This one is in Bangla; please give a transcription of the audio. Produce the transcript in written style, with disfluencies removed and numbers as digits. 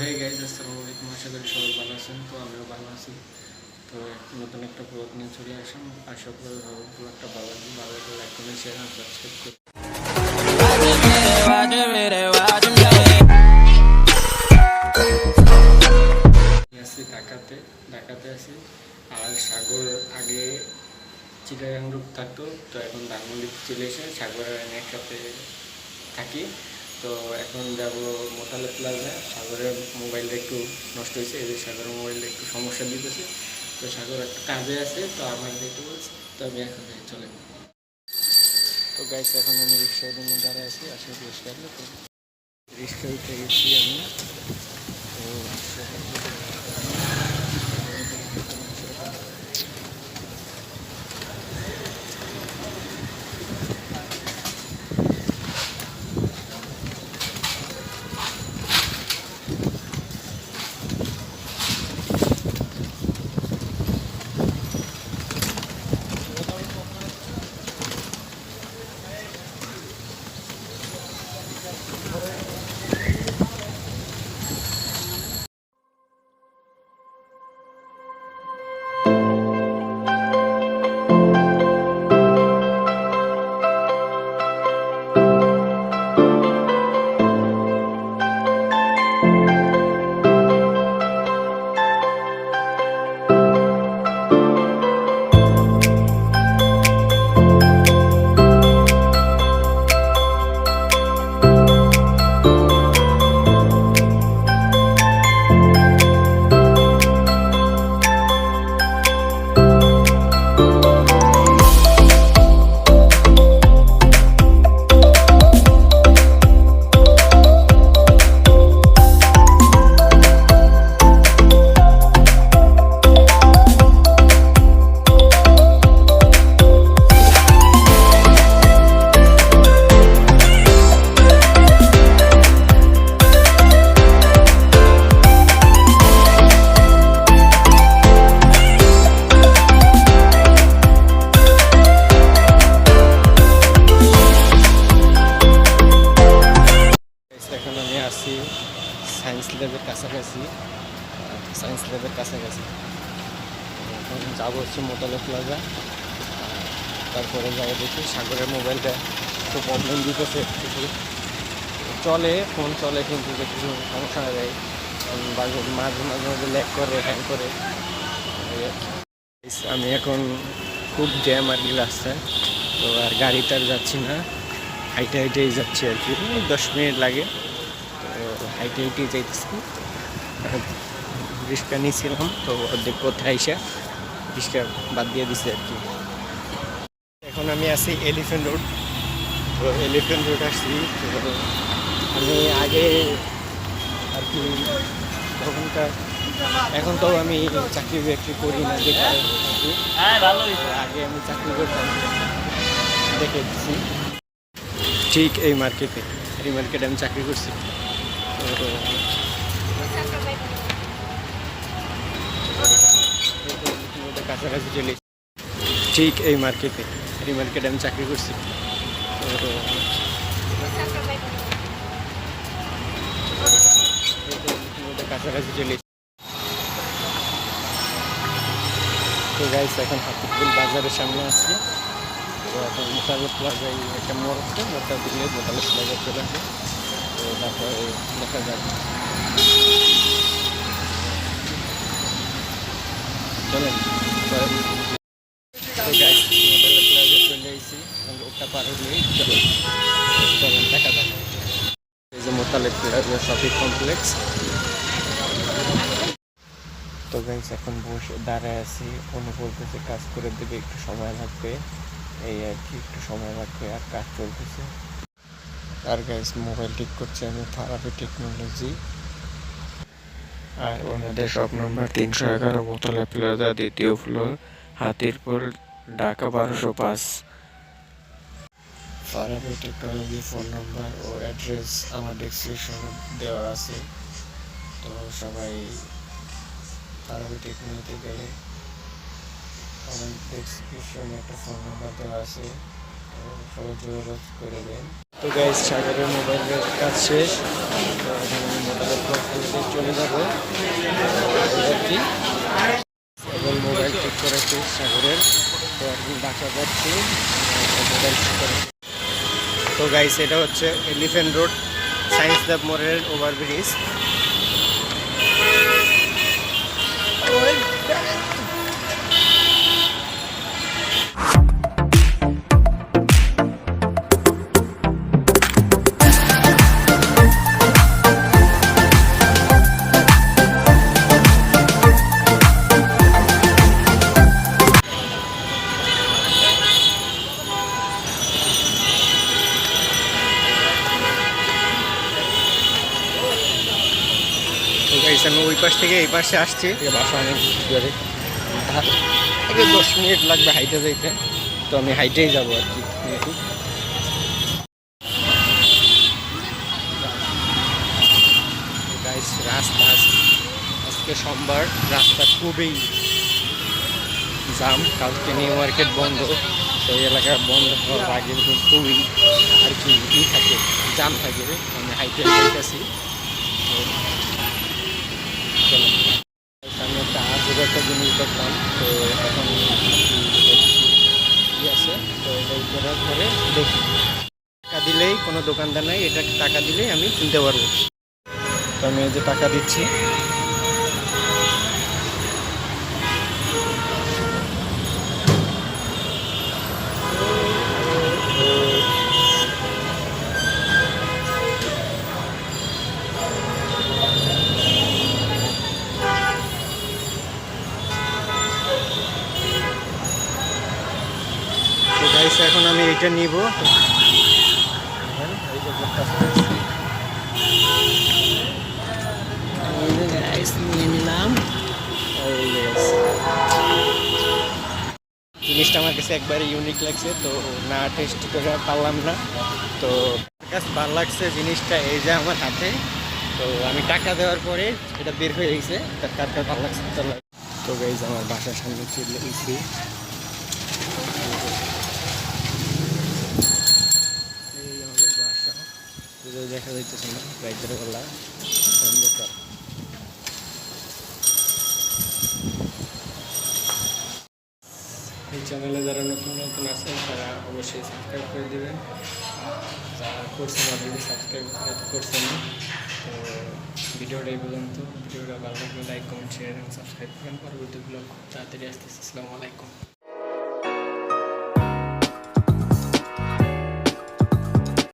হে গাইজ, আসসালামু আলাইকুম। আশা করি সবাই ভালো আছেন। তো আমিও ভালো আছি। তো নতুন একটা ব্লগ নিয়ে চলে আসলাম। আশা করি ব্লগটা ভালো লাগলে লাইক কমেন্ট শেয়ার আর সাবস্ক্রাইব করুন। আছি ঢাকাতে আছি। আর সাগর আগে চিটাগাং রূপ থাকতো, তো এখন ধানমন্ডি চলে এসে সাগর একসাথে থাকি। তো এখন যাব মোতালে প্লাজা। সাগরের মোবাইলটা একটু নষ্ট হয়েছে, এই যে সাগরের মোবাইলটা একটু সমস্যা দিতেছে। তো সাগর একটা কাজে আছে, তো আমার যেতে বলছে, তো আমি এখন চলে। তো গাইস, এখন আমি রিক্সার জন্য দাঁড়ায় আছি। আসলে রিক্সা উঠে গেছি আমি। এখন আমি আছি সায়েন্স ল্যাবের কাছাকাছি। এখন যাবো হচ্ছে মোতালে প্লাজা। তারপরে যাবো দেখি সাগরের মোবাইলটা একটু প্রবলেম দিতেছে, কিছু ফোন চলে কিন্তু কিছু সমস্যা হয়ে যায়, মাঝে মাঝে ল্যাগ করে, হ্যাং করে। আমি এখন খুব জ্যাম আর কি রাস্তায়, তো আর গাড়িতে আর যাচ্ছি না, হাইটেই যাচ্ছি আর কি। 10 মিনিট লাগে, তো হাইটেই যাইতেছি। রিক্সা নিয়েছিলাম, তো অর্ধেক পথে আইসা রিক্সা বাদ দিয়ে দিছে আর কি। এখন আমি আছি এলিফ্যান্ট রোড। তো এলিফ্যান্ট রোড আসছি। তো আমি আগে আর কি তখনকার, এখন তো আমি চাকরি বাকরি করি না, দেখে আগে আমি চাকরি করতাম, দেখে দিচ্ছি ঠিক এই মার্কেটে আমি চাকরি করছি। তো কাছাকাছি চলে ঠিক এই মার্কেটে আমি চাকরি করছি। তো কাছাকাছি চলে। তো গাইস, এখন হাতিপুল বাজারের সামনে আছি। তো এখন মোতালে প্লাজায় একটা মোড় আছে, মোড়টা দিলে মোতালে প্লাজা চলে আসে। তো তারপরে দেখা যাক, চলেন। তো গাইস, মোতালে প্লাজা চলে এসেছি, রোডটা পার হলেই চলেন দেখা যাক। এই যে মোতালে প্লাজা শপিং কমপ্লেক্স। তো গাইস, এখন বসে দাঁড়ায় আছি, অন্য বলতেছে কাজ করে দেবে, একটু সময় লাগবে, এই আর কি, একটু সময় লাগবে, আর কাজ চলতেছে। আর গাইস, মোবাইল ঠিক করছে আমি ফারাবি টেকনোলজি, আর ওনাদের শপ নম্বর 311 মোতালে প্লাজা, 2য় floor, Hatirpul, Dhaka 1205। Farabi technology phone number ও অ্যাড্রেস আমার ডেসক্রিপশনে দেওয়া আছে। তো সবাই ফারাবি টেকনোলজিতে গেলে আমার ডেসক্রিপশনে একটা ফোন নাম্বার দেওয়া আছে, তো সবাই যোগাযোগ করে দেন। তো গাইস, সাগরের মোবাইলের কাজ শেষ। তো এখন আমি মোবাইলের ব্লগ করে চলে যাবো আর কি। এবং মোবাইল ঠিক করেছি সাগরের, তো এখন বাসা যাচ্ছি মোবাইল ঠিক করে। তো গাইস এটা হচ্ছে এলিফ্যান্ট রোড সায়েন্স ল্যাব মোড়ের ওভারব্রিজ। আমি ওই পাশ থেকে এই পাশে আসছি, বাসা অনেক দূরে, 10 মিনিট লাগবে হাইটে যাইতে, তো আমি হাইটেই যাবো আর কি। রাস্তা আজকে সোমবার, রাস্তা খুবই জাম, কালকে নিউ মার্কেট বন্ধ, তো এই এলাকা বন্ধ হওয়ার আগে খুবই আর কি থাকে, জাম থাকে। আমি হাইটে যাইতেছি, আমি একটা আজব একটা জিনিস দেখলাম, তো এখন আছে, তো এটা করার পরে দেখি টাকা দিলেই কোনো দোকানদার নাই, এটা টাকা দিলেই আমি কিনতে পারবো। তো আমি এই যে টাকা দিচ্ছি, এখন আমি এটা নিব, নিয়ে নিলাম। জিনিসটা আমার কাছে একবারে ইউনিক লাগছে, তো না টেস্ট করে পারলাম না, তো আমার কাছে ভালো লাগছে জিনিসটা। এই যে আমার হাতে, তো আমি টাকা দেওয়ার পরে এটা বের হয়ে গেছে, তার কার্ডটা ভালো লাগছে। তো গাইজ আমার বাসার সামনে চলে এসেছি, দেখা যাইতেছে না রাইতের বেলা, অন্ধকার। এই চ্যানেলে যারা নতুন নতুন আছেন তারা অবশ্যই সাবস্ক্রাইব করে দেবেন, যারা করছেন অলরেডি সাবস্ক্রাইব করছেন না। তো ভিডিওটা এই পর্যন্ত, ভিডিওটা ভালো লাগলে লাইক কমেন্ট শেয়ার এবং সাবস্ক্রাইব করেন। পরবর্তী ব্লগ তাড়াতাড়ি আসতেছে। আসসালামু আলাইকুম।